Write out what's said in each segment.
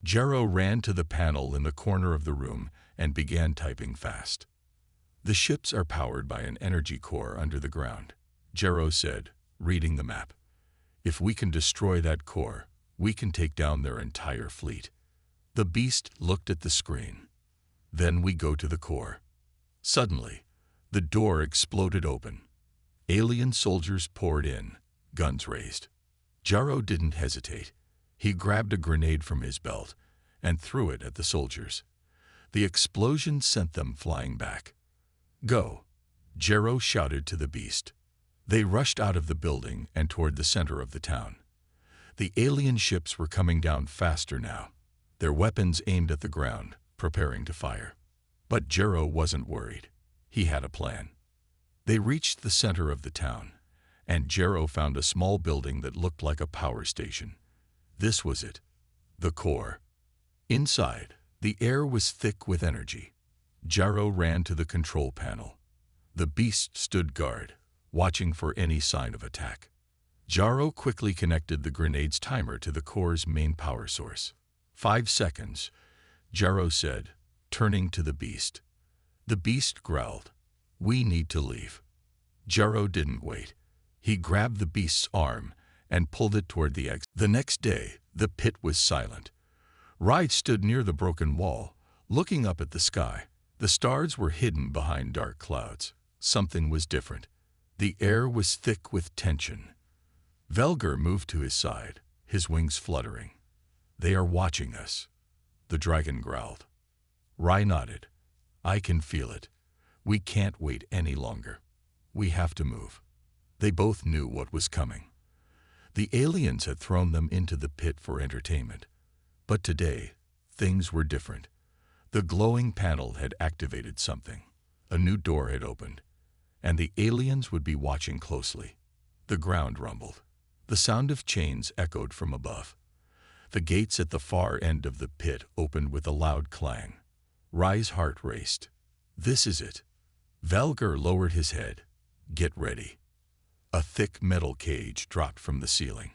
Jero ran to the panel in the corner of the room and began typing fast. "The ships are powered by an energy core under the ground," Jero said, reading the map. "If we can destroy that core, we can take down their entire fleet." The beast looked at the screen. "Then we go to the core." Suddenly, the door exploded open. Alien soldiers poured in, guns raised. Jero didn't hesitate. He grabbed a grenade from his belt and threw it at the soldiers. The explosion sent them flying back. "Go!" Jero shouted to the beast. They rushed out of the building and toward the center of the town. The alien ships were coming down faster now, their weapons aimed at the ground, preparing to fire. But Jero wasn't worried. He had a plan. They reached the center of the town, and Jero found a small building that looked like a power station. This was it, the core. Inside, the air was thick with energy. Jero ran to the control panel. The beast stood guard, watching for any sign of attack. Jero quickly connected the grenade's timer to the core's main power source. 5 seconds, Jero said, turning to the beast. The beast growled, "We need to leave." Jero didn't wait. He grabbed the beast's arm and pulled it toward the exit. The next day, the pit was silent. Ride stood near the broken wall, looking up at the sky. The stars were hidden behind dark clouds. Something was different. The air was thick with tension. Velger moved to his side, his wings fluttering. "They are watching us," the dragon growled. Rai nodded. "I can feel it. We can't wait any longer. We have to move." They both knew what was coming. The aliens had thrown them into the pit for entertainment. But today, things were different. The glowing panel had activated something. A new door had opened, and the aliens would be watching closely. The ground rumbled. The sound of chains echoed from above. The gates at the far end of the pit opened with a loud clang. Rai's heart raced. "This is it." Velger lowered his head. "Get ready." A thick metal cage dropped from the ceiling,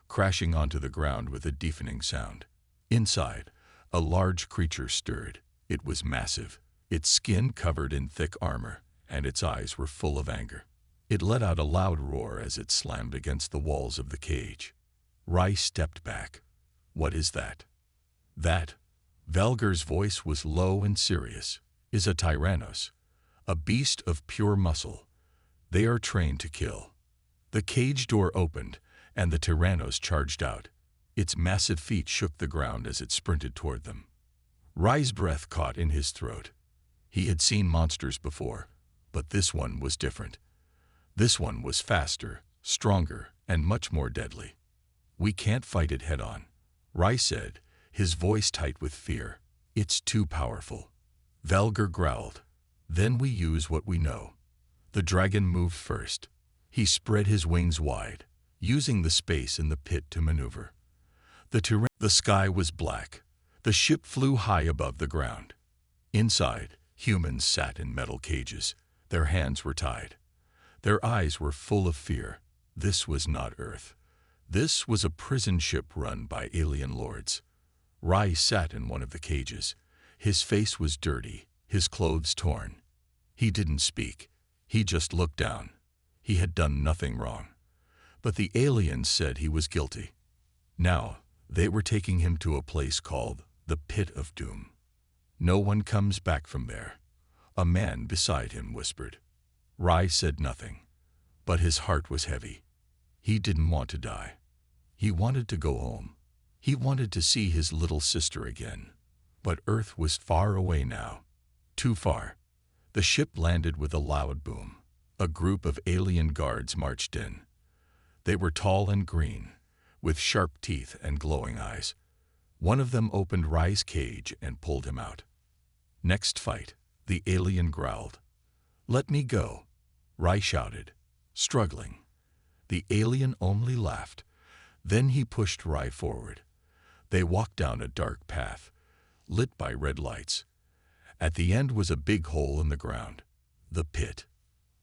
crashing onto the ground with a deafening sound. Inside, a large creature stirred. It was massive, its skin covered in thick armor, and its eyes were full of anger. It let out a loud roar as it slammed against the walls of the cage. Rai stepped back. "What is that?" "That," Velger's voice was low and serious, "is a Tyrannos, a beast of pure muscle. They are trained to kill." The cage door opened, and the Tyrannos charged out. Its massive feet shook the ground as it sprinted toward them. Rai's breath caught in his throat. He had seen monsters before, but this one was different. This one was faster, stronger, and much more deadly. "We can't fight it head-on," Rai said, his voice tight with fear. "It's too powerful." Velger growled. "Then we use what we know." The dragon moved first. He spread his wings wide, using the space in the pit to maneuver. The sky was black. The ship flew high above the ground. Inside, humans sat in metal cages. Their hands were tied. Their eyes were full of fear. This was not Earth. This was a prison ship run by alien lords. Rai sat in one of the cages. His face was dirty, his clothes torn. He didn't speak. He just looked down. He had done nothing wrong. But the aliens said he was guilty. Now, they were taking him to a place called the Pit of Doom. "No one comes back from there," a man beside him whispered. Rai said nothing, but his heart was heavy. He didn't want to die. He wanted to go home. He wanted to see his little sister again. But Earth was far away now. Too far. The ship landed with a loud boom. A group of alien guards marched in. They were tall and green, with sharp teeth and glowing eyes. One of them opened Rai's cage and pulled him out. "Next fight," the alien growled. "Let me go," Rai shouted, struggling. The alien only laughed. Then he pushed Rai forward. They walked down a dark path, lit by red lights. At the end was a big hole in the ground, the pit.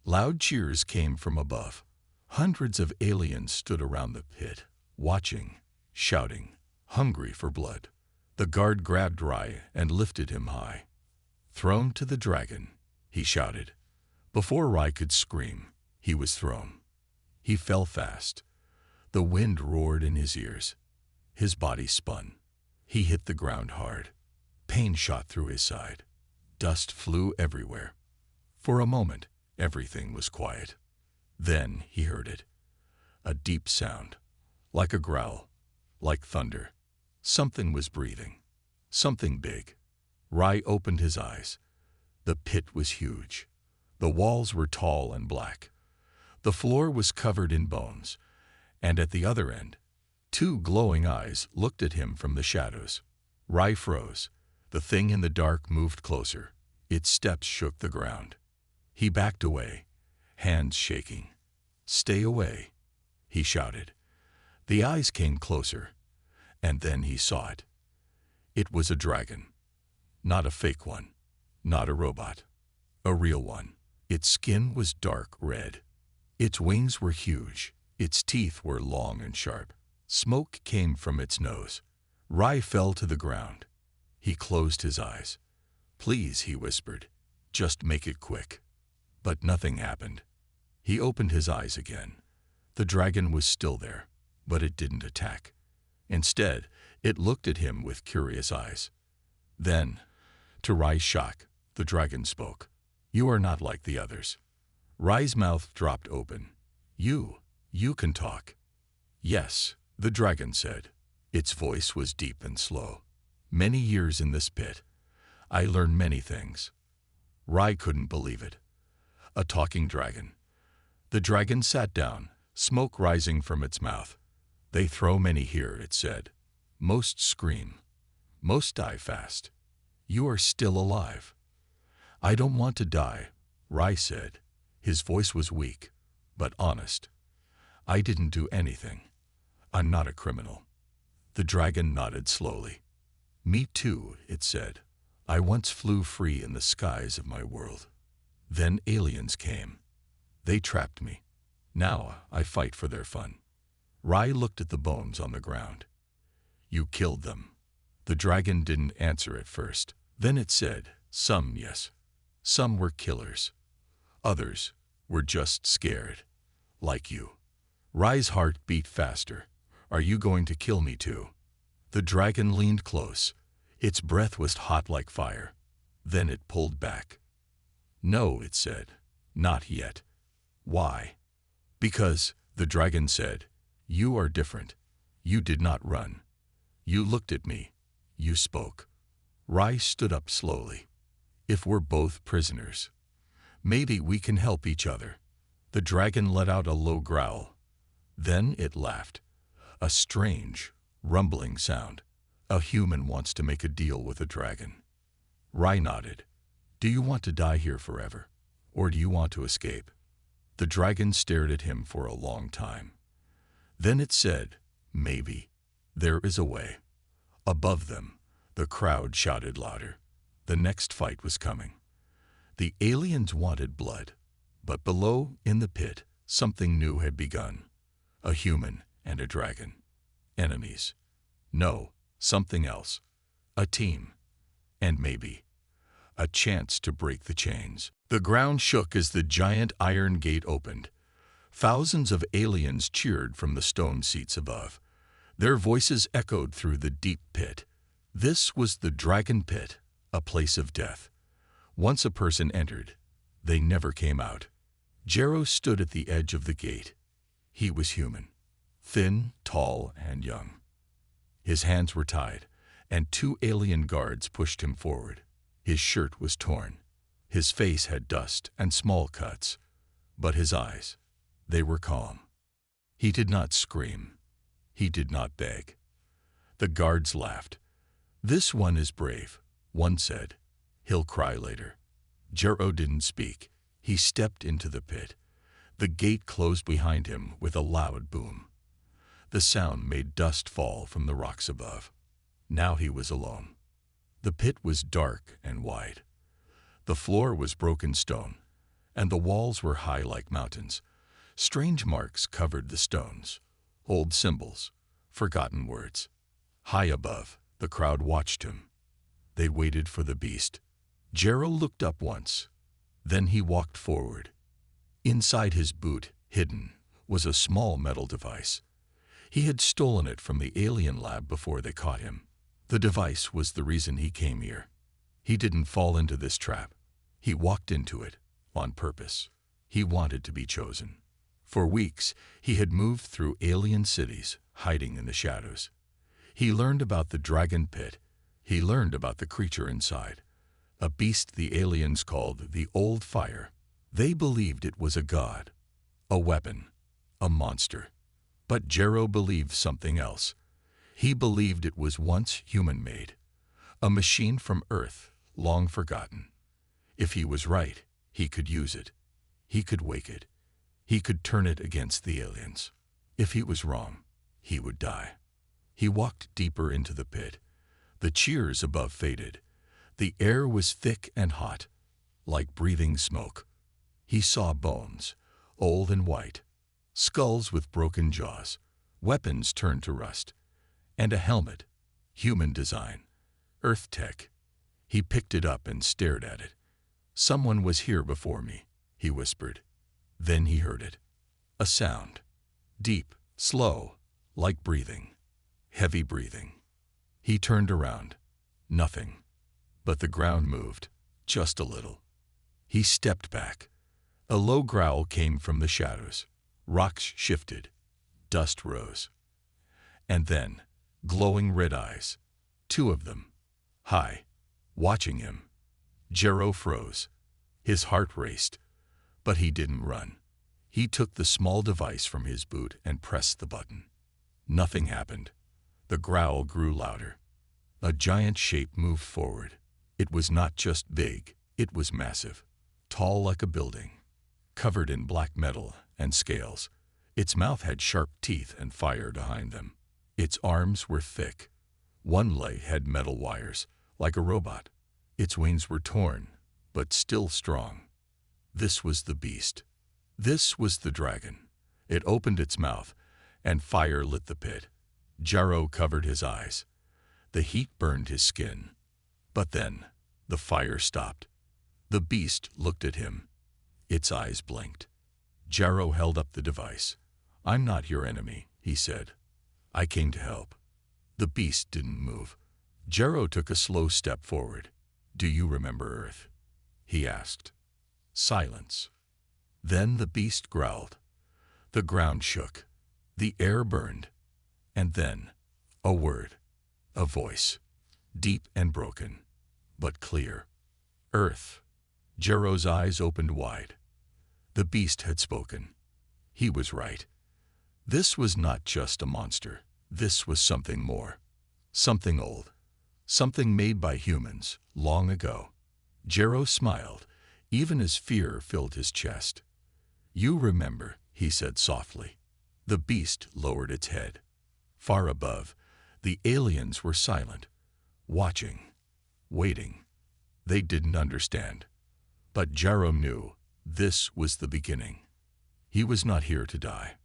Loud cheers came from above. Hundreds of aliens stood around the pit, watching, shouting, hungry for blood. The guard grabbed Rai and lifted him high. "Thrown to the dragon," he shouted. Before Rai could scream, he was thrown. He fell fast. The wind roared in his ears. His body spun. He hit the ground hard. Pain shot through his side. Dust flew everywhere. For a moment, everything was quiet. Then he heard it. A deep sound, like a growl, like thunder. Something was breathing. Something big. Rai opened his eyes. The pit was huge. The walls were tall and black. The floor was covered in bones, and at the other end, two glowing eyes looked at him from the shadows. Rai froze. The thing in the dark moved closer. Its steps shook the ground. He backed away, hands shaking. "Stay away," he shouted. The eyes came closer, and then he saw it. It was a dragon. Not a fake one, not a robot, a real one. Its skin was dark red. Its wings were huge. Its teeth were long and sharp. Smoke came from its nose. Rai fell to the ground. He closed his eyes. "Please," he whispered, "just make it quick." But nothing happened. He opened his eyes again. The dragon was still there, but it didn't attack. Instead, it looked at him with curious eyes. Then, to Rai's shock, the dragon spoke. "You are not like the others." Rai's mouth dropped open. You can talk." "Yes," the dragon said. Its voice was deep and slow. "Many years in this pit, I learned many things." Rai couldn't believe it. A talking dragon. The dragon sat down, smoke rising from its mouth. "They throw many here," it said. "Most scream. Most die fast. You are still alive." "I don't want to die," Rai said. His voice was weak, but honest. "I didn't do anything. I'm not a criminal." The dragon nodded slowly. "Me too," it said. "I once flew free in the skies of my world. Then aliens came. They trapped me. Now I fight for their fun." Rai looked at the bones on the ground. "You killed them." The dragon didn't answer at first. Then it said, "Some, yes. Some were killers. Others were just scared. Like you." Rai's heart beat faster. "Are you going to kill me too?" The dragon leaned close. Its breath was hot like fire. Then it pulled back. "No," it said. "Not yet." "Why?" "Because," the dragon said, "you are different. You did not run. You looked at me. You spoke." Rai stood up slowly. "If we're both prisoners, maybe we can help each other." The dragon let out a low growl. Then it laughed. A strange, rumbling sound. A human wants to make a deal with a dragon. Rai nodded. "Do you want to die here forever, or do you want to escape?" The dragon stared at him for a long time. Then it said, "Maybe. There is a way." Above them, the crowd shouted louder. The next fight was coming. The aliens wanted blood, but below, in the pit, something new had begun. A human and a dragon. Enemies. No, something else. A team. And maybe a chance to break the chains. The ground shook as the giant iron gate opened. Thousands of aliens cheered from the stone seats above. Their voices echoed through the deep pit. This was the Dragon Pit, a place of death. Once a person entered, they never came out. Jero stood at the edge of the gate. He was human, thin, tall, and young. His hands were tied, and two alien guards pushed him forward. His shirt was torn. His face had dust and small cuts, but his eyes, they were calm. He did not scream. He did not beg. The guards laughed. "This one is brave," one said. "He'll cry later." Jero didn't speak. He stepped into the pit. The gate closed behind him with a loud boom. The sound made dust fall from the rocks above. Now he was alone. The pit was dark and wide. The floor was broken stone, and the walls were high like mountains. Strange marks covered the stones, old symbols, forgotten words. High above, The crowd watched him. They waited for the beast. Jero looked up once. Then he walked forward. Inside his boot, hidden, was a small metal device. He had stolen it from the alien lab before they caught him. The device was the reason he came here. He didn't fall into this trap. He walked into it, on purpose. He wanted to be chosen. For weeks, he had moved through alien cities, hiding in the shadows. He learned about the dragon pit. He learned about the creature inside, a beast the aliens called the Old Fire. They believed it was a god, a weapon, a monster. But Jero believed something else. He believed it was once human-made, a machine from Earth, long forgotten. If he was right, he could use it. He could wake it. He could turn it against the aliens. If he was wrong, he would die. He walked deeper into the pit. The cheers above faded. The air was thick and hot, like breathing smoke. He saw bones, old and white, skulls with broken jaws, weapons turned to rust, and a helmet, human design, Earth tech. He picked it up and stared at it. "Someone was here before me," he whispered. Then he heard it. A sound. Deep, slow, like breathing. Heavy breathing. He turned around. Nothing. But the ground moved, just a little. He stepped back. A low growl came from the shadows. Rocks shifted. Dust rose. And then, glowing red eyes. Two of them. High. Watching him. Jero froze. His heart raced. But he didn't run. He took the small device from his boot and pressed the button. Nothing happened. The growl grew louder. A giant shape moved forward. It was not just big, it was massive. Tall like a building. Covered in black metal and scales. Its mouth had sharp teeth and fire behind them. Its arms were thick. One leg had metal wires, like a robot. Its wings were torn, but still strong. This was the beast. This was the dragon. It opened its mouth, and fire lit the pit. Jero covered his eyes. The heat burned his skin. But then, the fire stopped. The beast looked at him. Its eyes blinked. Jero held up the device. "I'm not your enemy," he said. "I came to help." The beast didn't move. Jero took a slow step forward. "Do you remember Earth?" he asked. Silence. Then the beast growled. The ground shook. The air burned. And then, a word. A voice. Deep and broken, but clear. "Earth." Jero's eyes opened wide. The beast had spoken. He was right. This was not just a monster. This was something more. Something old. Something made by humans, long ago. Jero smiled, even as fear filled his chest. "You remember," he said softly. The beast lowered its head. Far above, the aliens were silent, watching, waiting. They didn't understand. But Jero knew this was the beginning. He was not here to die.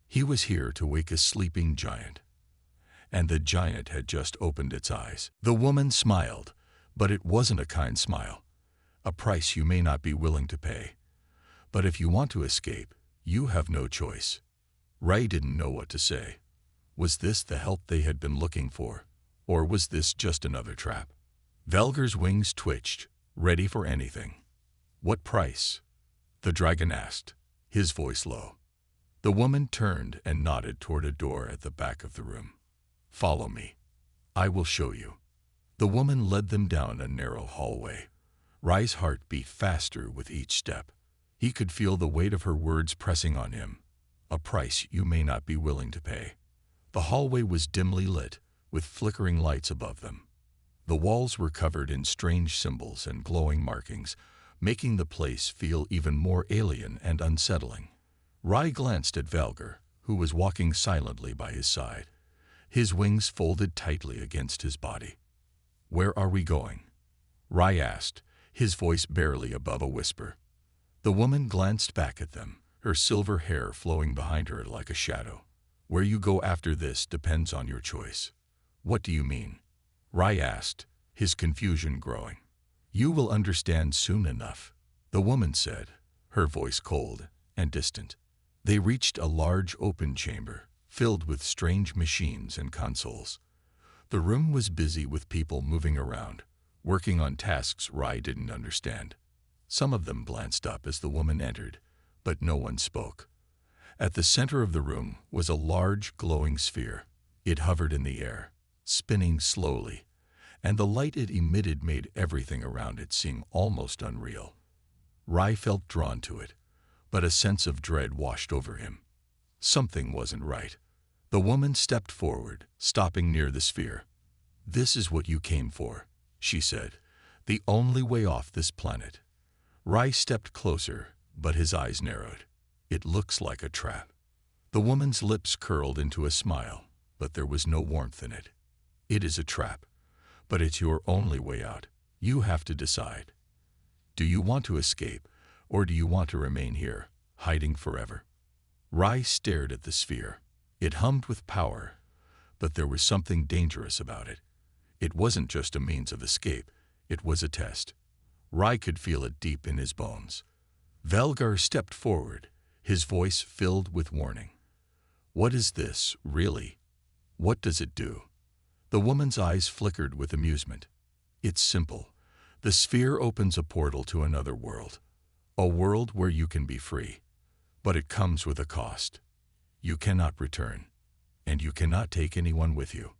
He was here to wake a sleeping giant. And the giant had just opened its eyes. The woman smiled, but it wasn't a kind smile. "A price you may not be willing to pay. But if you want to escape, you have no choice." Ray didn't know what to say. Was this the help they had been looking for? Or was this just another trap? Velger's wings twitched, ready for anything. "What price?" the dragon asked, his voice low. The woman turned and nodded toward a door at the back of the room. "Follow me. I will show you." The woman led them down a narrow hallway. Rai's heart beat faster with each step. He could feel the weight of her words pressing on him. "A price you may not be willing to pay." The hallway was dimly lit, with flickering lights above them. The walls were covered in strange symbols and glowing markings, making the place feel even more alien and unsettling. Rai glanced at Velger, who was walking silently by his side, his wings folded tightly against his body. "Where are we going?" Rai asked, his voice barely above a whisper. The woman glanced back at them, her silver hair flowing behind her like a shadow. "Where you go after this depends on your choice." "What do you mean?" Rai asked, his confusion growing. You will understand soon enough, the woman said, her voice cold and distant. They reached a large open chamber, filled with strange machines and consoles. The room was busy with people moving around, working on tasks Rai didn't understand. Some of them glanced up as the woman entered, but no one spoke. At the center of the room was a large glowing sphere. It hovered in the air, spinning slowly, and the light it emitted made everything around it seem almost unreal. Rai felt drawn to it, but a sense of dread washed over him. Something wasn't right. The woman stepped forward, stopping near the sphere. This is what you came for, she said. The only way off this planet. Rai stepped closer, but his eyes narrowed. It looks like a trap. The woman's lips curled into a smile, but there was no warmth in it. It is a trap, but it's your only way out. You have to decide. Do you want to escape, or do you want to remain here, hiding forever? Rai stared at the sphere. It hummed with power, but there was something dangerous about it. It wasn't just a means of escape, it was a test. Rai could feel it deep in his bones. Velgar stepped forward, his voice filled with warning. What is this, really? What does it do? The woman's eyes flickered with amusement. It's simple. The sphere opens a portal to another world. A world where you can be free. But it comes with a cost. You cannot return, and you cannot take anyone with you.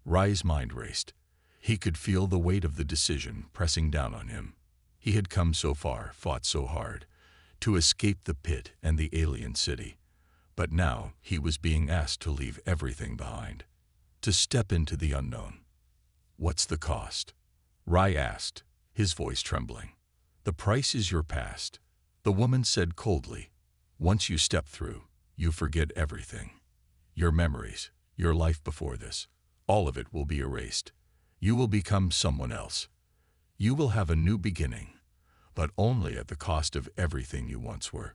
Rai's mind raced. He could feel the weight of the decision pressing down on him. He had come so far, fought so hard, to escape the pit and the alien city. But now he was being asked to leave everything behind, to step into the unknown. What's the cost? Rai asked, his voice trembling. The price is your past, the woman said coldly. Once you step through, you forget everything. Your memories, your life before this, all of it will be erased. You will become someone else. You will have a new beginning, but only at the cost of everything you once were.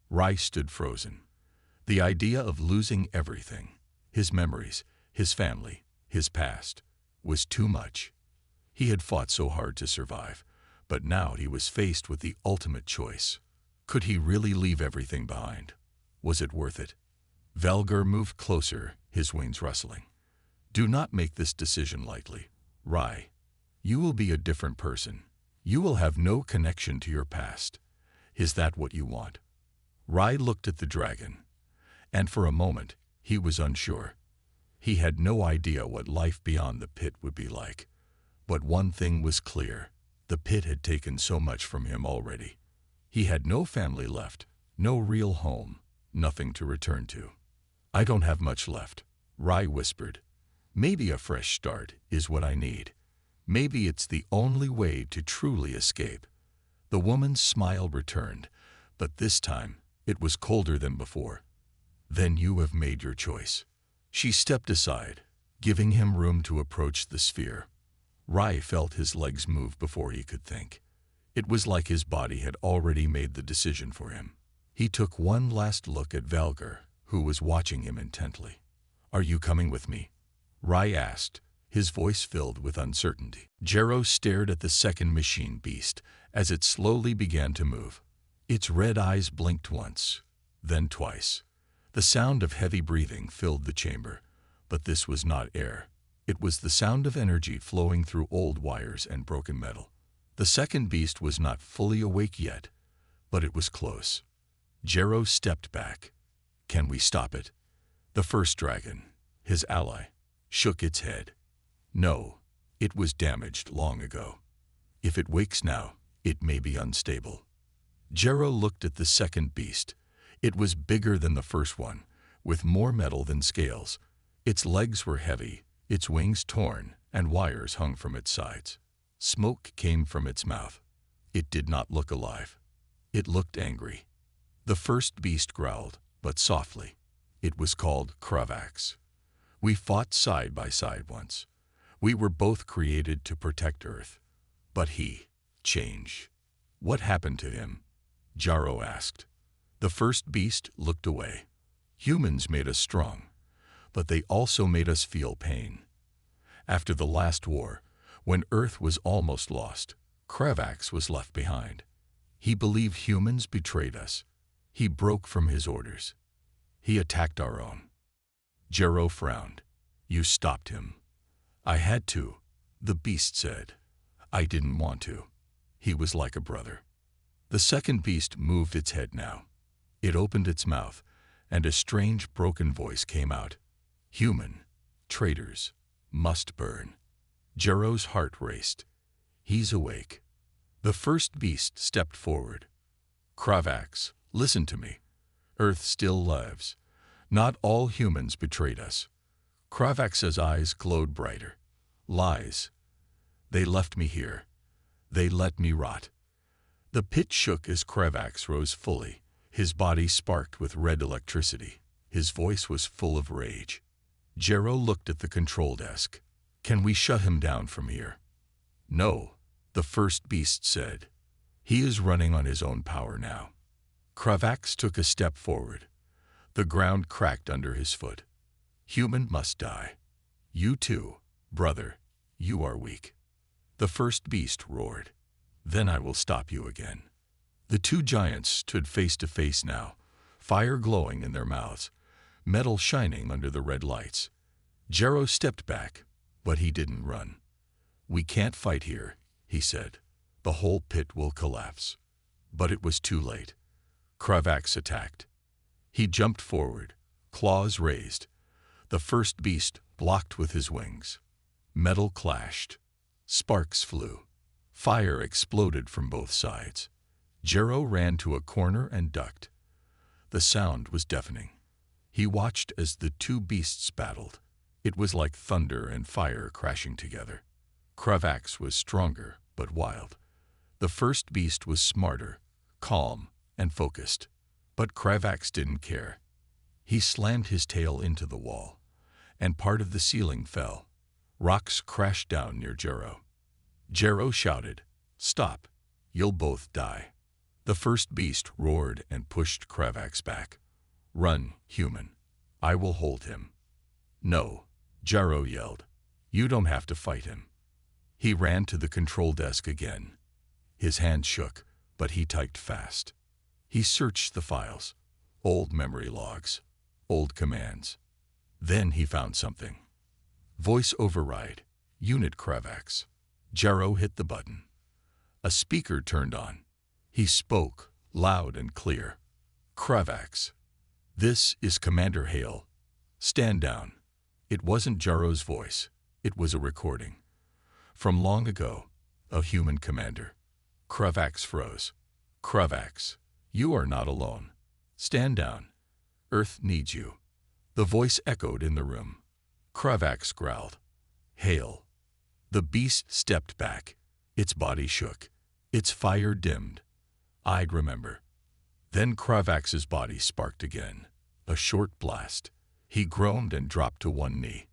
Rai stood frozen. The idea of losing everything, his memories, his family, his past, was too much. He had fought so hard to survive, but now he was faced with the ultimate choice. Could he really leave everything behind? Was it worth it? Velgar moved closer, his wings rustling. Do not make this decision lightly, Rai. You will be a different person. You will have no connection to your past. Is that what you want? Rai looked at the dragon, and for a moment he was unsure. He had no idea what life beyond the pit would be like. But one thing was clear. The pit had taken so much from him already. He had no family left, no real home, nothing to return to. I don't have much left, Rai whispered. Maybe a fresh start is what I need. Maybe it's the only way to truly escape. The woman's smile returned, but this time it was colder than before. Then you have made your choice. She stepped aside, giving him room to approach the sphere. Rai felt his legs move before he could think. It was like his body had already made the decision for him. He took one last look at Velgar, who was watching him intently. Are you coming with me? Rai asked, his voice filled with uncertainty. Jero stared at the second machine beast as it slowly began to move. Its red eyes blinked once, then twice. The sound of heavy breathing filled the chamber, but this was not air. It was the sound of energy flowing through old wires and broken metal. The second beast was not fully awake yet, but it was close. Jero stepped back. Can we stop it? The first dragon, his ally, shook its head. No, it was damaged long ago. If it wakes now, it may be unstable. Jero looked at the second beast. It was bigger than the first one, with more metal than scales. Its legs were heavy, its wings torn, and wires hung from its sides. Smoke came from its mouth. It did not look alive. It looked angry. The first beast growled, but softly. It was called Kravax. We fought side by side once. We were both created to protect Earth. But he changed. What happened to him? Jaro asked. The first beast looked away. Humans made us strong, but they also made us feel pain. After the last war, when Earth was almost lost, Kravax was left behind. He believed humans betrayed us. He broke from his orders. He attacked our own. Jero frowned. You stopped him. I had to, the beast said. I didn't want to. He was like a brother. The second beast moved its head now. It opened its mouth, and a strange broken voice came out. Human, traitors, must burn. Jero's heart raced. He's awake. The first beast stepped forward. Kravax, listen to me. Earth still lives. Not all humans betrayed us. Kravax's eyes glowed brighter. Lies. They left me here. They let me rot. The pit shook as Kravax rose fully. His body sparked with red electricity. His voice was full of rage. Jero looked at the control desk. Can we shut him down from here? No, the first beast said. He is running on his own power now. Kravax took a step forward. The ground cracked under his foot. Human must die. You too, brother. You are weak. The first beast roared. Then I will stop you again. The two giants stood face to face now, fire glowing in their mouths, metal shining under the red lights. Jero stepped back, but he didn't run. We can't fight here, he said. The whole pit will collapse. But it was too late. Kravax attacked. He jumped forward, claws raised. The first beast blocked with his wings. Metal clashed. Sparks flew. Fire exploded from both sides. Jero ran to a corner and ducked. The sound was deafening. He watched as the two beasts battled. It was like thunder and fire crashing together. Kravax was stronger, but wild. The first beast was smarter, calm, and focused. But Kravax didn't care. He slammed his tail into the wall, and part of the ceiling fell. Rocks crashed down near Jero. Jero shouted, Stop! You'll both die. The first beast roared and pushed Kravax back. Run, human. I will hold him. No, Jero yelled. You don't have to fight him. He ran to the control desk again. His hand shook, but he typed fast. He searched the files, old memory logs, old commands. Then he found something. Voice override, Unit Kravax. Jero hit the button. A speaker turned on. He spoke, loud and clear. Kravax. This is Commander Hale. Stand down. It wasn't Jero's voice. It was a recording. From long ago, a human commander. Kravax froze. Kravax, you are not alone. Stand down. Earth needs you. The voice echoed in the room. Kravax growled. Hale. The beast stepped back. Its body shook. Its fire dimmed. I'd remember. Then Kravax's body sparked again. A short blast. He groaned and dropped to one knee.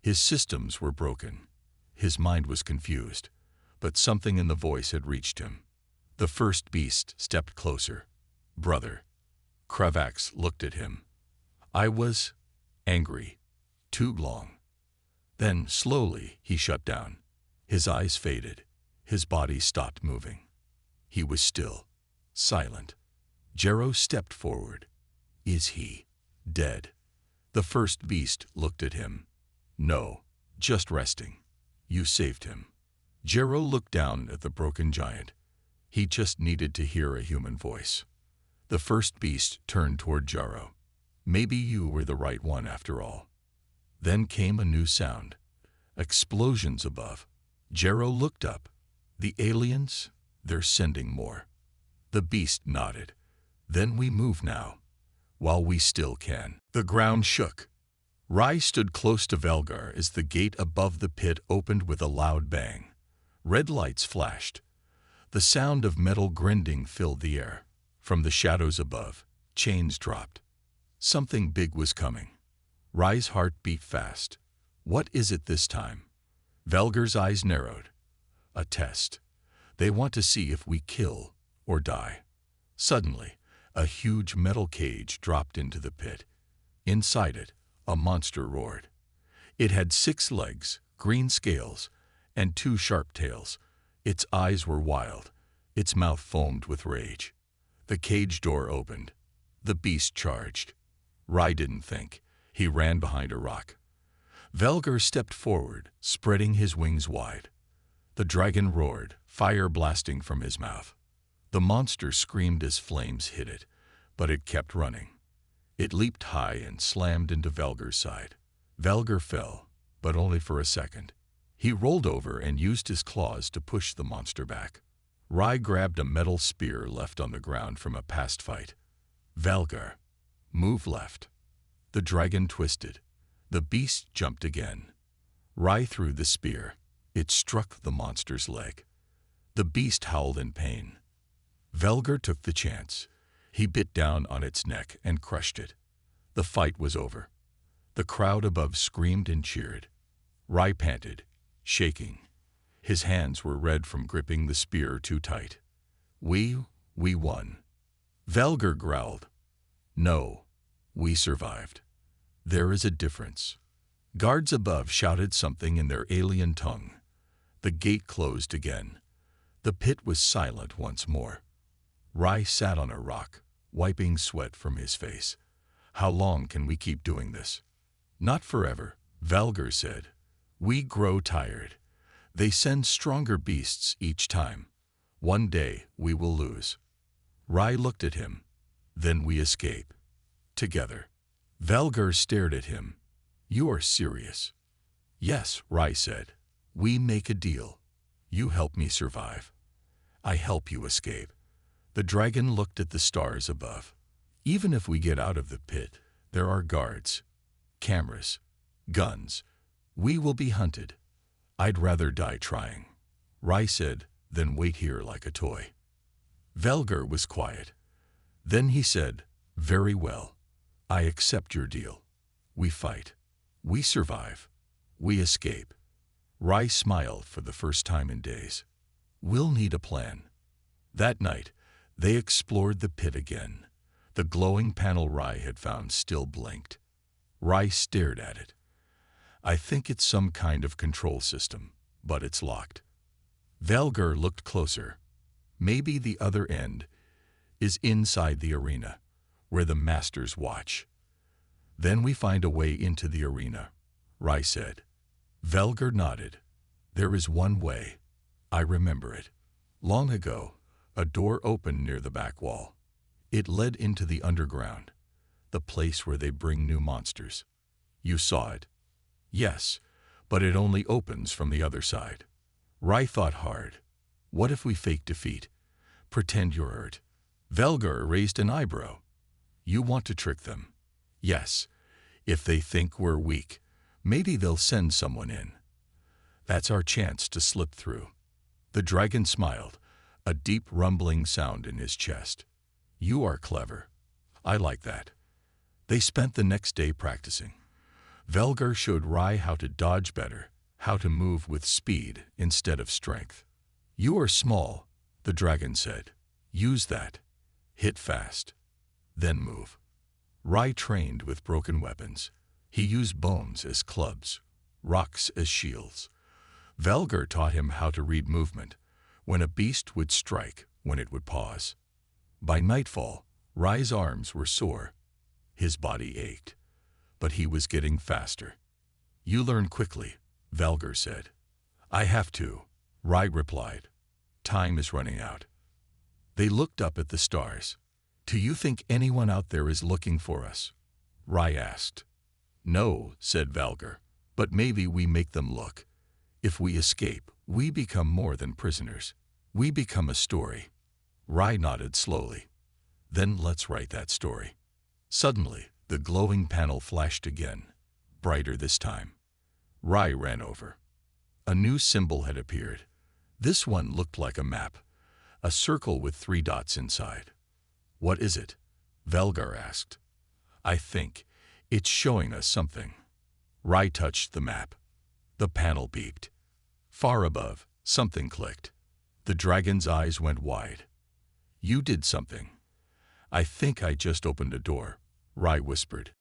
His systems were broken. His mind was confused, but something in the voice had reached him. The first beast stepped closer. Brother. Kravax looked at him. I was angry. Too long. Then, slowly, he shut down. His eyes faded. His body stopped moving. He was still, silent. Jero stepped forward. Is he dead? The first beast looked at him. No, just resting. You saved him. Jero looked down at the broken giant. He just needed to hear a human voice. The first beast turned toward Jero. Maybe you were the right one after all. Then came a new sound. Explosions above. Jero looked up. The aliens? They're sending more. The beast nodded. Then we move now. While we still can. The ground shook. Rai stood close to Velgar as the gate above the pit opened with a loud bang. Red lights flashed. The sound of metal grinding filled the air. From the shadows above, chains dropped. Something big was coming. Rai's heart beat fast. What is it this time? Velgar's eyes narrowed. A test. They want to see if we kill or die. Suddenly, a huge metal cage dropped into the pit. Inside it, a monster roared. It had 6 legs, green scales, and 2 sharp tails. Its eyes were wild. Its mouth foamed with rage. The cage door opened. The beast charged. Rai didn't think. He ran behind a rock. Velgar stepped forward, spreading his wings wide. The dragon roared, fire blasting from his mouth. The monster screamed as flames hit it, but it kept running. It leaped high and slammed into Velgar's side. Velgar fell, but only for a second. He rolled over and used his claws to push the monster back. Rai grabbed a metal spear left on the ground from a past fight. Velgar, move left. The dragon twisted. The beast jumped again. Rai threw the spear. It struck the monster's leg. The beast howled in pain. Velgar took the chance. He bit down on its neck and crushed it. The fight was over. The crowd above screamed and cheered. Rai panted, shaking. His hands were red from gripping the spear too tight. We won. Velgar growled. No, we survived. There is a difference. Guards above shouted something in their alien tongue. The gate closed again. The pit was silent once more. Rai sat on a rock, wiping sweat from his face. How long can we keep doing this? Not forever, Velgar said. We grow tired. They send stronger beasts each time. One day we will lose. Rai looked at him. Then we escape. Together. Velgar stared at him. You are serious? Yes, Rai said. We make a deal. You help me survive. I help you escape. The dragon looked at the stars above. Even if we get out of the pit, there are guards, cameras, guns. We will be hunted. I'd rather die trying. Rai said, then wait here like a toy. Velgar was quiet. Then he said, very well. I accept your deal. We fight. We survive. We escape. Rai smiled for the first time in days. We'll need a plan. That night, they explored the pit again. The glowing panel Rai had found still blinked. Rai stared at it. I think it's some kind of control system, but it's locked. Velgar looked closer. Maybe the other end is inside the arena, where the masters watch. Then we find a way into the arena, Rai said. Velgar nodded. There is one way. I remember it. Long ago, a door opened near the back wall. It led into the underground, the place where they bring new monsters. You saw it. Yes, but it only opens from the other side. Rai thought hard. What if we fake defeat? Pretend you're hurt. Velgar raised an eyebrow. You want to trick them? Yes. If they think we're weak, maybe they'll send someone in. That's our chance to slip through. The dragon smiled, a deep rumbling sound in his chest. You are clever. I like that. They spent the next day practicing. Velgar showed Rai how to dodge better, how to move with speed instead of strength. You are small, the dragon said. Use that. Hit fast. Then move. Rai trained with broken weapons. He used bones as clubs, rocks as shields. Velgar taught him how to read movement, when a beast would strike, when it would pause. By nightfall, Rai's arms were sore. His body ached, but he was getting faster. You learn quickly, Velgar said. I have to, Rai replied. Time is running out. They looked up at the stars. Do you think anyone out there is looking for us? Rai asked. No, said Velgar, but maybe we make them look. If we escape, we become more than prisoners. We become a story. Rai nodded slowly. Then let's write that story. Suddenly, the glowing panel flashed again, brighter this time. Rai ran over. A new symbol had appeared. This one looked like a map, a circle with 3 dots inside. What is it? Velgar asked. I think it's showing us something. Rai touched the map. The panel beeped. Far above, something clicked. The dragon's eyes went wide. You did something. I think I just opened a door, Rai whispered.